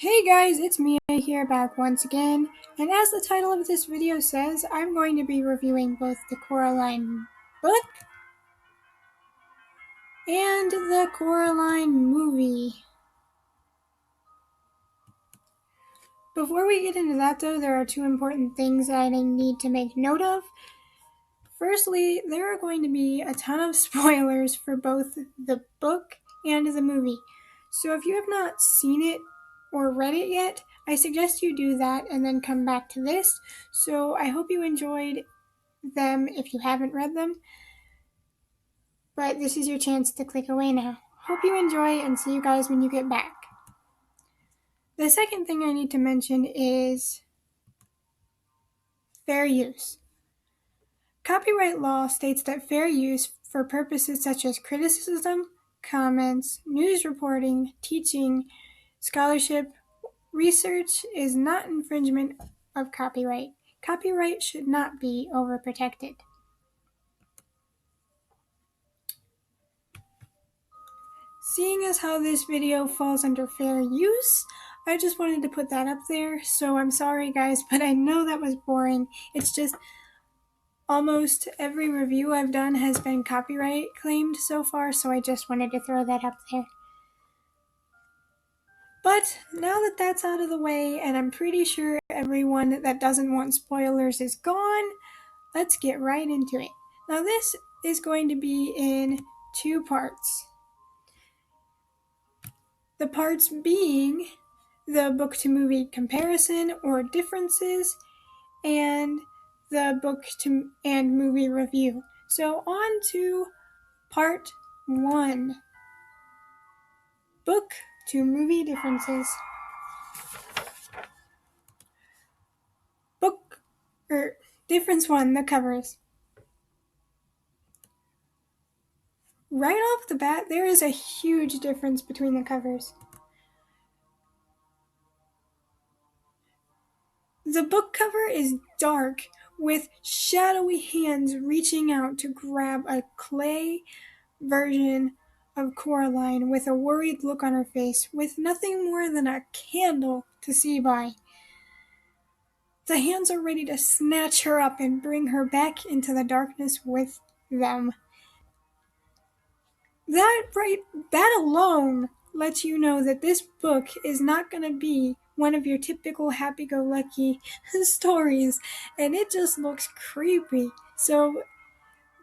Hey guys, it's Mia here back once again, and as the title of this video says, I'm going to be reviewing both the Coraline book and the Coraline movie. Before we get into that though, there are two important things that I need to make note of. Firstly, there are going to be a ton of spoilers for both the book and the movie. So if you have not seen it or read it yet, I suggest you do that and then come back to this. So I hope you enjoyed them if you haven't read them. But this is your chance to click away now. Hope you enjoy and see you guys when you get back. The second thing I need to mention is fair use. Copyright law states that fair use for purposes such as criticism, comments, news reporting, teaching, scholarship, research is not infringement of copyright. Copyright should not be overprotected. Seeing as how this video falls under fair use, I just wanted to put that up there, so I'm sorry guys, but I know that was boring. It's just almost every review I've done has been copyright claimed so far, so I just wanted to throw that up there. But now that that's out of the way, and I'm pretty sure everyone that doesn't want spoilers is gone, let's get right into it. Now this is going to be in two parts. The parts being the book to movie comparison or differences, and the book to and movie review. So on to part 1. Book to movie differences. Difference 1, the covers. Right off the bat, there is a huge difference between the covers. The book cover is dark, with shadowy hands reaching out to grab a clay version of Coraline with a worried look on her face, with nothing more than a candle to see by. The hands are ready to snatch her up and bring her back into the darkness with them. That alone lets you know that this book is not going to be one of your typical happy-go-lucky stories, and it just looks creepy. So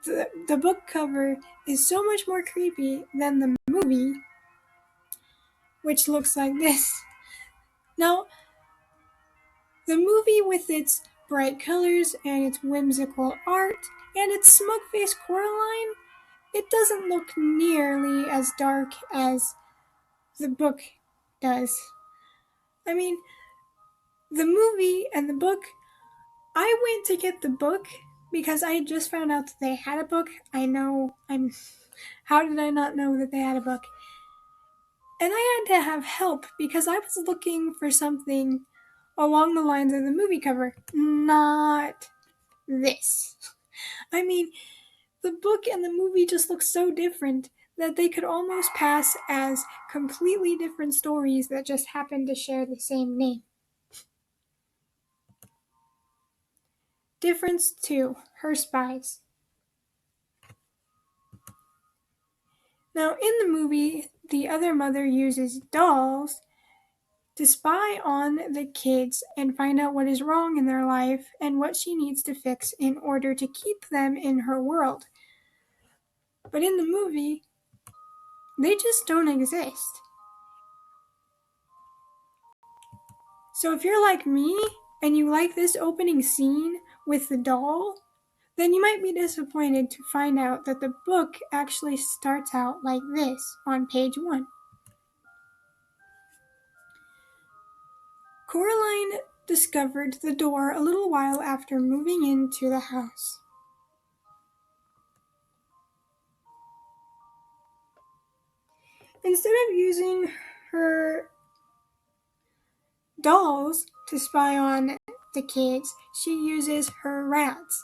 the book cover is so much more creepy than the movie, which looks like this. Now, the movie with its bright colors and its whimsical art and its smug-faced Coraline, it doesn't look nearly as dark as the book does. I mean, the movie and the book, I went to get the book because I had just found out that they had a book. How did I not know that they had a book? And I had to have help because I was looking for something along the lines of the movie cover, not this. I mean, the book and the movie just look so different that they could almost pass as completely different stories that just happen to share the same name. Difference 2, her spies. Now, in the movie, the other mother uses dolls to spy on the kids and find out what is wrong in their life and what she needs to fix in order to keep them in her world. But in the movie, they just don't exist. So if you're like me and you like this opening scene with the doll, then you might be disappointed to find out that the book actually starts out like this on page 1. Coraline discovered the door a little while after moving into the house. Instead of using her dolls to spy on the kids, she uses her rats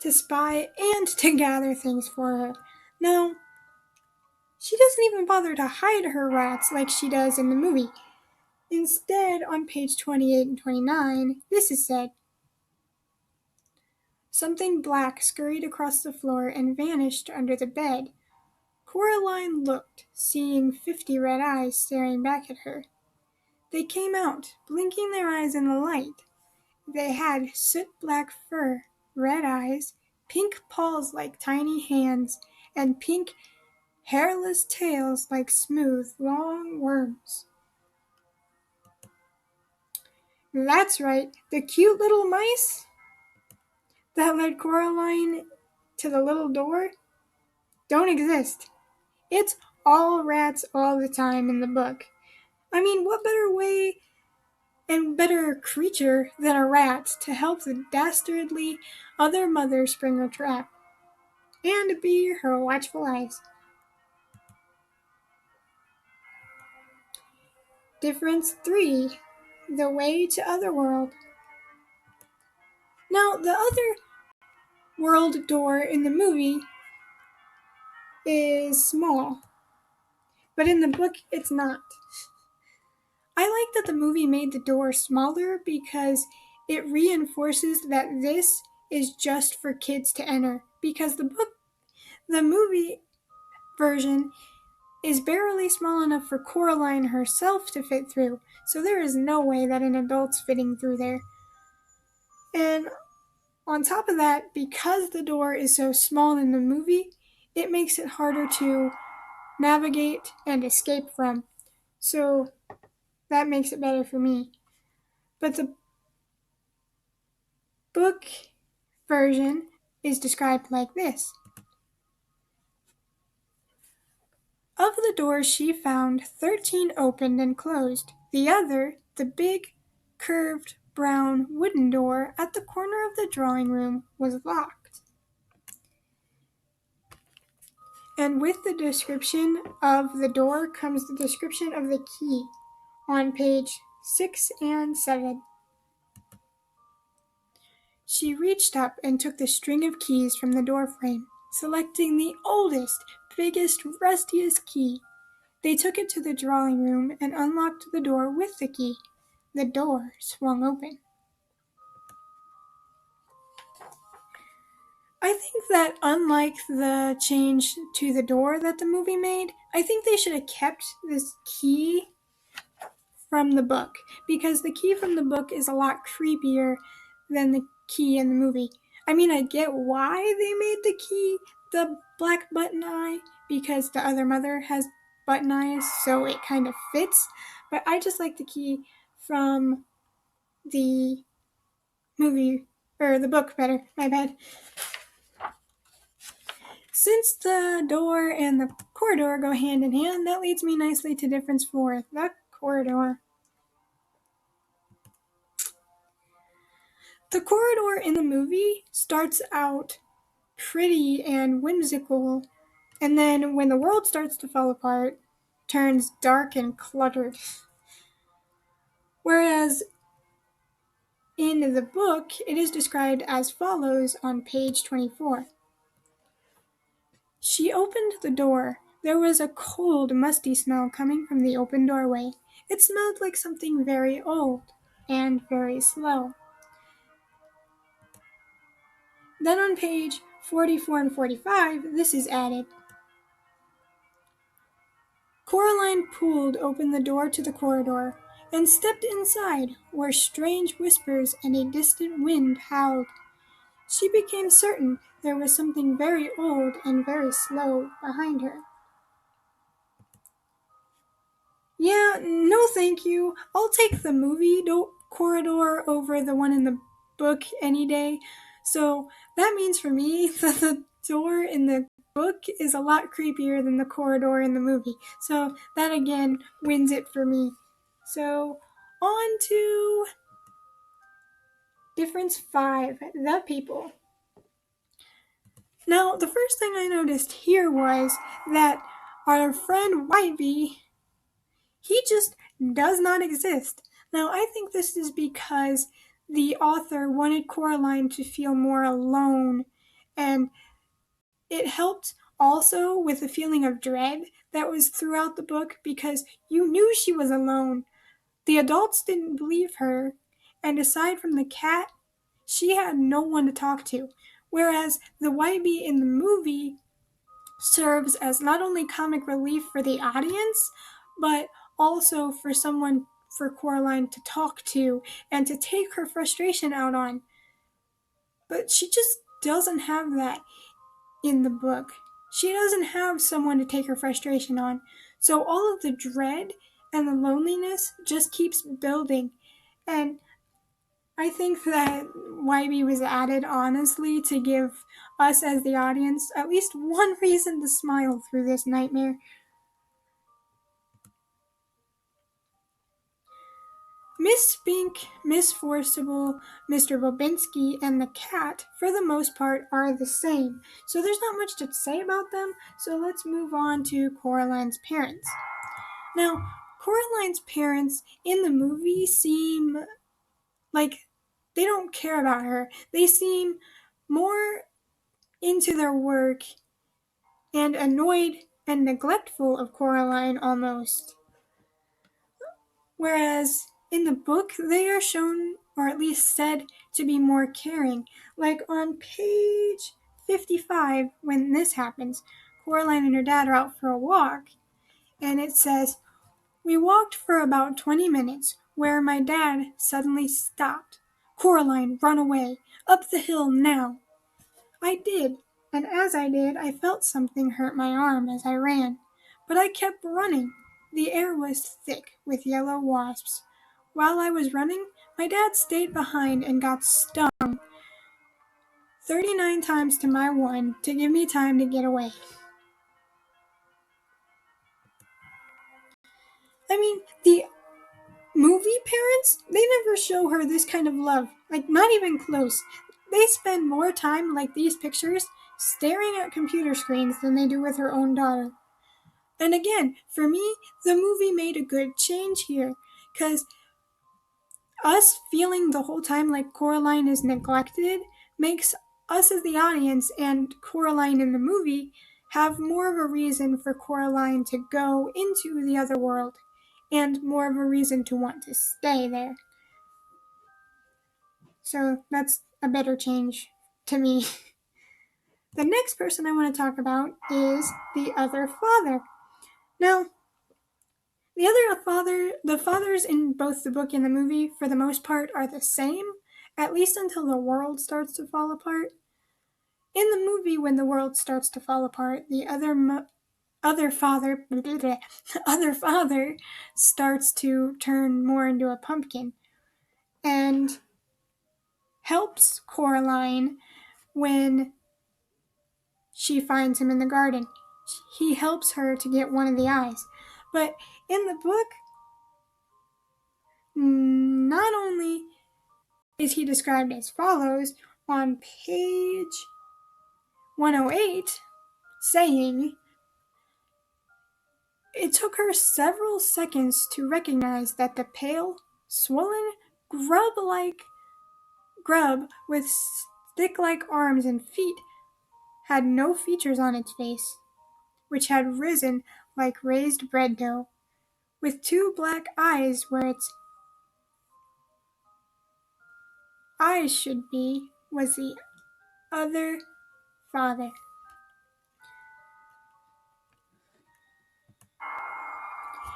to spy and to gather things for her. Now, She doesn't even bother to hide her rats like she does in the movie. Instead, on page 28 and 29, this is said. Something black scurried across the floor and vanished under the bed. Coraline looked, seeing 50 red eyes staring back at her. They came out, blinking their eyes in the light. They had soot-black fur, red eyes, pink paws like tiny hands, and pink, hairless tails like smooth, long worms. That's right, the cute little mice that led Coraline to the little door don't exist. It's all rats all the time in the book. I mean, what better way and better creature than a rat to help the dastardly other mother spring her trap and be her watchful eyes. Difference 3. The way to Otherworld. Now, the Otherworld door in the movie is small, but in the book it's not. I like that the movie made the door smaller because it reinforces that this is just for kids to enter, because the movie version is barely small enough for Coraline herself to fit through, so there is no way that an adult's fitting through there. And on top of that, because the door is so small in the movie, it makes it harder to navigate and escape from. So that makes it better for me. But the book version is described like this. Of the doors she found, 13 opened and closed. The other, the big, curved, brown wooden door at the corner of the drawing room, was locked. And with the description of the door comes the description of the key on page 6 and 7. She reached up and took the string of keys from the door frame, selecting the oldest, biggest, rustiest key. They took it to the drawing room and unlocked the door with the key. The door swung open. I think that unlike the change to the door that the movie made, I think they should have kept this key from the book, because the key from the book is a lot creepier than the key in the movie. I mean, I get why they made the key the black button eye, because the other mother has button eyes, so it kind of fits, but I just like the key from the movie, or the book better, my bad. Since the door and the corridor go hand in hand, that leads me nicely to difference 4, the corridor. The corridor in the movie starts out pretty and whimsical, and then when the world starts to fall apart, turns dark and cluttered. Whereas in the book, it is described as follows on page 24. She opened the door. There was a cold, musty smell coming from the open doorway. It smelled like something very old and very slow. Then on page 44 and 45, this is added. Coraline pulled open the door to the corridor and stepped inside, where strange whispers and a distant wind howled. She became certain there was something very old and very slow behind her. Yeah, no thank you. I'll take the movie corridor over the one in the book any day. So that means for me that the door in the book is a lot creepier than the corridor in the movie. So that again wins it for me. So on to difference 5, the people. Now, the first thing I noticed here was that our friend Whiteby, he just does not exist. Now, I think this is because the author wanted Coraline to feel more alone, and it helped also with the feeling of dread that was throughout the book because you knew she was alone. The adults didn't believe her, and aside from the cat, she had no one to talk to. Whereas the white bee in the movie serves as not only comic relief for the audience, but also for someone for Coraline to talk to and to take her frustration out on. But she just doesn't have that in the book. She doesn't have someone to take her frustration on. So all of the dread and the loneliness just keeps building. And I think that YB was added honestly to give us as the audience at least one reason to smile through this nightmare. Miss Spink, Miss Forcible, Mr. Bobinski, and the cat, for the most part, are the same. So there's not much to say about them, so let's move on to Coraline's parents. Now, Coraline's parents in the movie seem like they don't care about her. They seem more into their work and annoyed and neglectful of Coraline almost. Whereas in the book, they are shown, or at least said, to be more caring. Like on page 55, when this happens, Coraline and her dad are out for a walk, and it says, "We walked for about 20 minutes, where my dad suddenly stopped. 'Coraline, run away! Up the hill now!' I did, and as I did, I felt something hurt my arm as I ran. But I kept running. The air was thick with yellow wasps. While I was running, my dad stayed behind and got stung 39 times to my one to give me time to get away." I mean, the movie parents, they never show her this kind of love. Like, not even close. They spend more time, like these pictures, staring at computer screens than they do with her own daughter. And again, for me, the movie made a good change here, because us feeling the whole time like Coraline is neglected makes us as the audience and Coraline in the movie have more of a reason for Coraline to go into the other world and more of a reason to want to stay there. So that's a better change to me. The next person I want to talk about is the other father. Now, the fathers in both the book and the movie, for the most part, are the same, at least until the world starts to fall apart. In the movie, when the world starts to fall apart, the other father starts to turn more into a pumpkin and helps Coraline when she finds him in the garden. He helps her to get one of the eyes. But in the book, not only is he described as follows on page 108, saying, "It took her several seconds to recognize that the pale, swollen, grub with stick-like arms and feet had no features on its face, which had risen like raised bread dough, with two black eyes where its eyes should be, was the other father."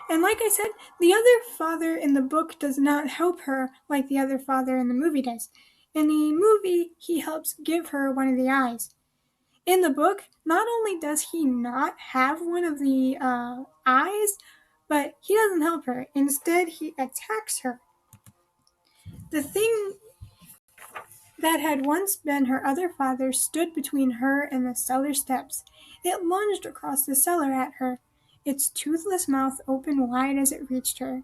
And like I said, the other father in the book does not help her like the other father in the movie does. In the movie, he helps give her one of the eyes. In the book, not only does he not have one of the eyes, but he doesn't help her. Instead, he attacks her. The thing that had once been her other father stood between her and the cellar steps. It lunged across the cellar at her, its toothless mouth open wide as it reached her.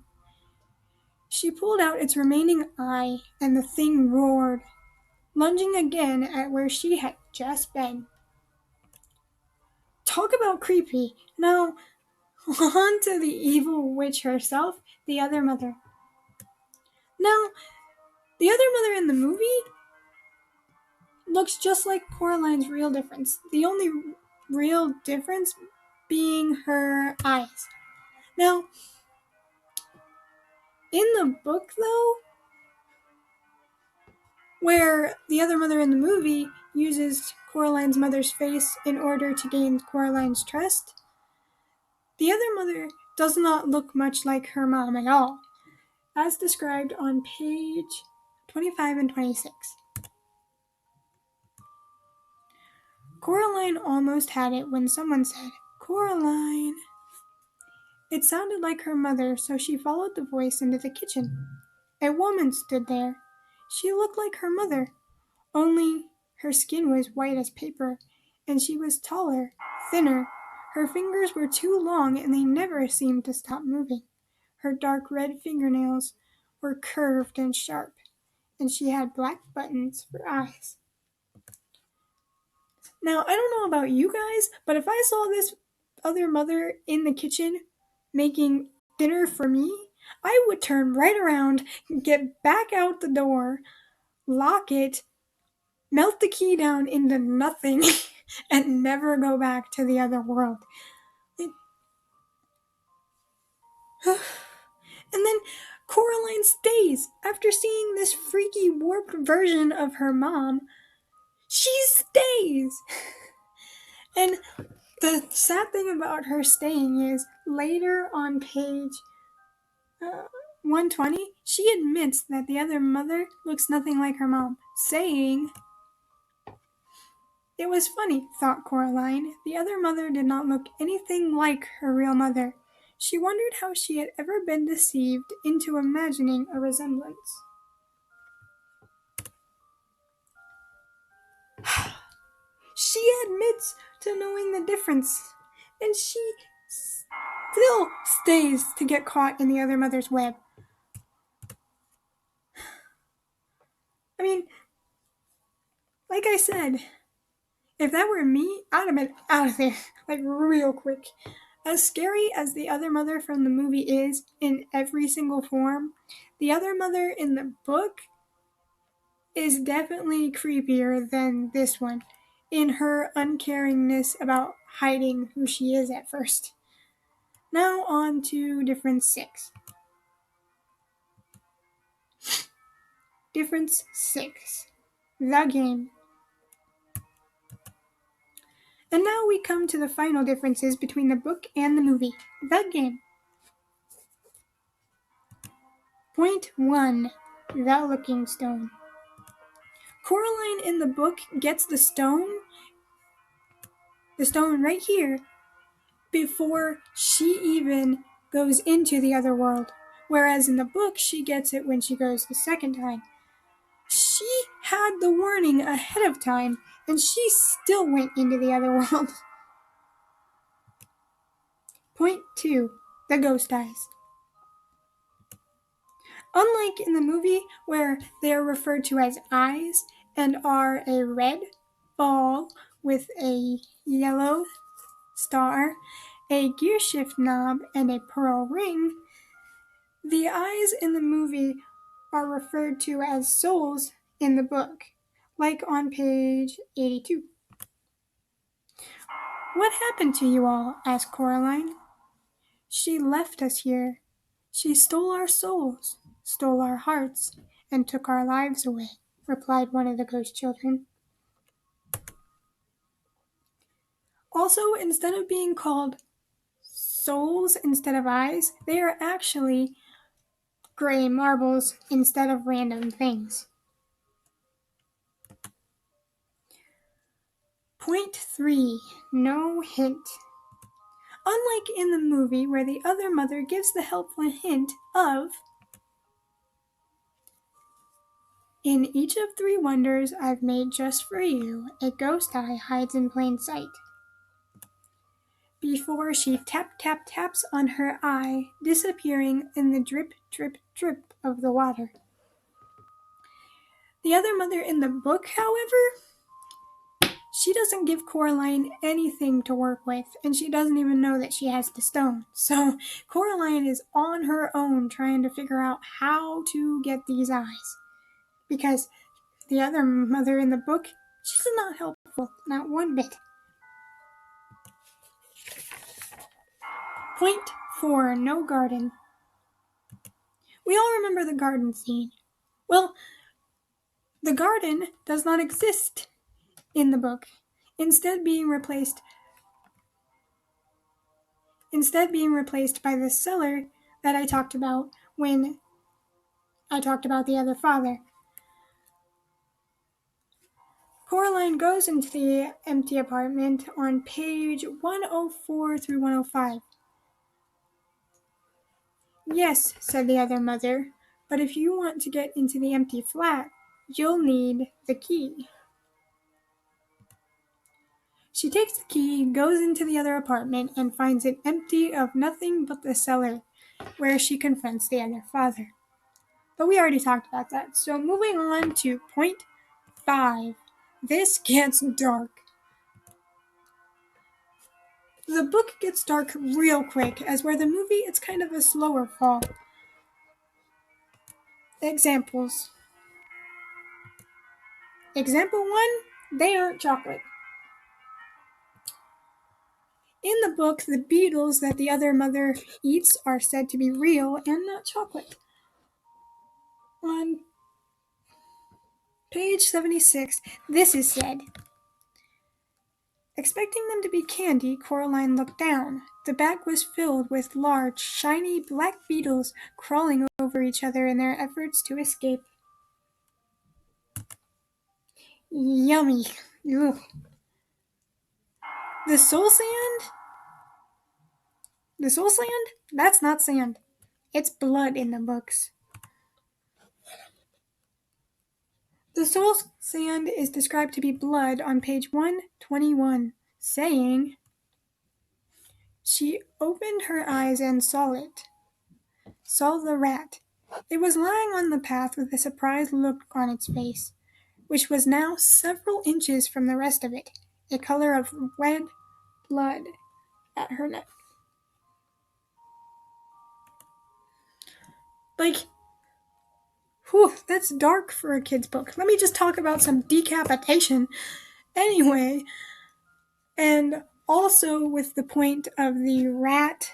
She pulled out its remaining eye, and the thing roared, lunging again at where she had just been. Talk about creepy. Now, on to the evil witch herself, the other mother. Now, the other mother in the movie looks just like Coraline's real difference. The only real difference being her eyes. Now, in the book, though, where the other mother in the movie uses Coraline's mother's face in order to gain Coraline's trust, the other mother does not look much like her mom at all, as described on page 25 and 26. Coraline almost had it when someone said, "Coraline." It sounded like her mother, so she followed the voice into the kitchen. A woman stood there. She looked like her mother, only her skin was white as paper, and she was taller, thinner. Her fingers were too long, and they never seemed to stop moving. Her dark red fingernails were curved and sharp, and she had black buttons for eyes. Now, I don't know about you guys, but if I saw this other mother in the kitchen making dinner for me, I would turn right around, get back out the door, lock it, melt the key down into nothing, and never go back to the other world. And then Coraline stays. After seeing this freaky, warped version of her mom, she stays. And the sad thing about her staying is, later on page 120, she admits that the other mother looks nothing like her mom, saying, "It was funny," thought Coraline. The other mother did not look anything like her real mother. She wondered how she had ever been deceived into imagining a resemblance. She admits to knowing the difference, and she still stays to get caught in the other mother's web. I mean, like I said, if that were me, I'd have been out of there, like real quick. As scary as the other mother from the movie is in every single form, the other mother in the book is definitely creepier than this one in her uncaringness about hiding who she is at first. Now on to difference 6. Difference 6. The game. And now we come to the final differences between the book and the movie. The game. Point 1. The Looking Stone. Coraline in the book gets the stone right here, before she even goes into the other world. Whereas in the book, she gets it when she goes the second time. She had the warning ahead of time, and she still went into the other world. Point 2. The ghost eyes. Unlike in the movie, where they are referred to as eyes and are a red ball with a yellow star, a gear shift knob, and a pearl ring, the eyes in the movie are referred to as souls in the book, like on page 82. "What happened to you all?" asked Coraline. "She left us here. She stole our souls, stole our hearts, and took our lives away," replied one of the ghost children. Also, instead of being called souls instead of eyes, they are actually gray marbles instead of random things. Point 3. No hint. Unlike in the movie, where the other mother gives the helpful hint of, "In each of 3 wonders I've made just for you, a ghost eye hides in plain sight," before she taps on her eye, disappearing in the drip, drip, drip of the water. The other mother in the book, however, she doesn't give Coraline anything to work with, and she doesn't even know that she has the stone. So Coraline is on her own trying to figure out how to get these eyes. Because the other mother in the book, she's not helpful, not one bit. Point 4, no garden. We all remember the garden scene. Well, the garden does not exist in the book, instead being replaced by the cellar that I talked about when I talked about the other father. Coraline goes into the empty apartment on page 104 through 105. Yes, said the other mother, but if you want to get into the empty flat, you'll need the key. She takes the key, goes into the other apartment, and finds it empty of nothing but the cellar, where she confronts the other father. But we already talked about that, so moving on to point 5. This gets dark. The book gets dark real quick, as where the movie it's kind of a slower fall. Examples. Example 1, they aren't chocolate. In the book, the beetles that the other mother eats are said to be real and not chocolate. On page 76, this is said. Expecting them to be candy, Coraline looked down. The bag was filled with large, shiny black beetles crawling over each other in their efforts to escape. Yummy. Ugh. The soul sand? The soul sand? That's not sand. It's blood in the books. The soul sand is described to be blood on page 121, saying, she opened her eyes and saw the rat. It was lying on the path with a surprised look on its face, which was now several inches from the rest of it, a color of red blood at her neck. Whew, that's dark for a kid's book. Let me just talk about some decapitation. Anyway, and also with the point of the rat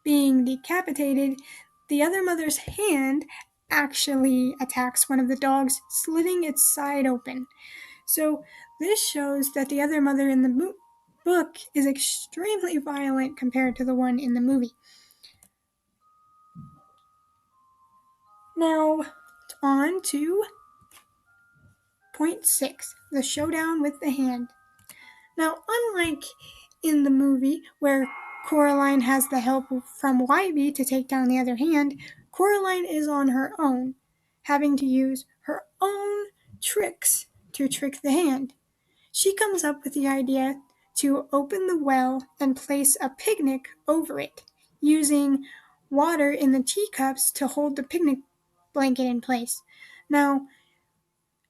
being decapitated, the other mother's hand actually attacks one of the dogs, slitting its side open. So this shows that the other mother in the book is extremely violent compared to the one in the movie. Now, on to point 6, the showdown with the hand. Now, unlike in the movie where Coraline has the help from Wybie to take down the other hand, Coraline is on her own, having to use her own tricks to trick the hand. She comes up with the idea to open the well and place a picnic over it, using water in the teacups to hold the picnic blanket in place. Now,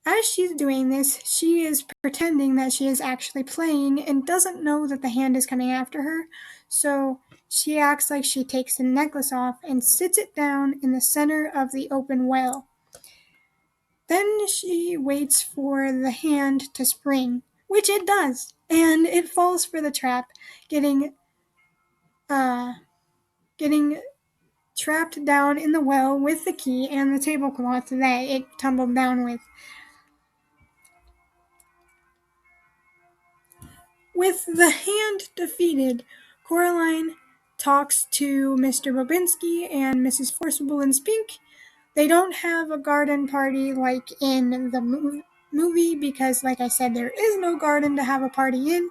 as she's doing this, she is pretending that she is actually playing and doesn't know that the hand is coming after her, so she acts like she takes the necklace off and sits it down in the center of the open well. Then she waits for the hand to spring, which it does, and it falls for the trap, getting trapped down in the well with the key and the tablecloth that it tumbled down with. With the hand defeated, Coraline talks to Mr. Bobinski and Mrs. Forcible and Spink. They don't have a garden party like in the movie because, like I said, there is no garden to have a party in.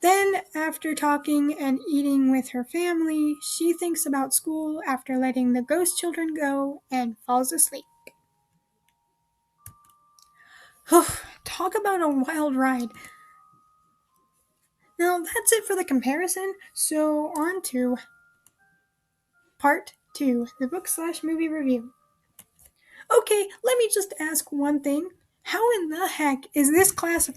Then, after talking and eating with her family, she thinks about school after letting the ghost children go and falls asleep. Talk about a wild ride. Now, that's it for the comparison, so on to part 2, the book/movie review. Okay, let me just ask one thing. How in the heck is this classified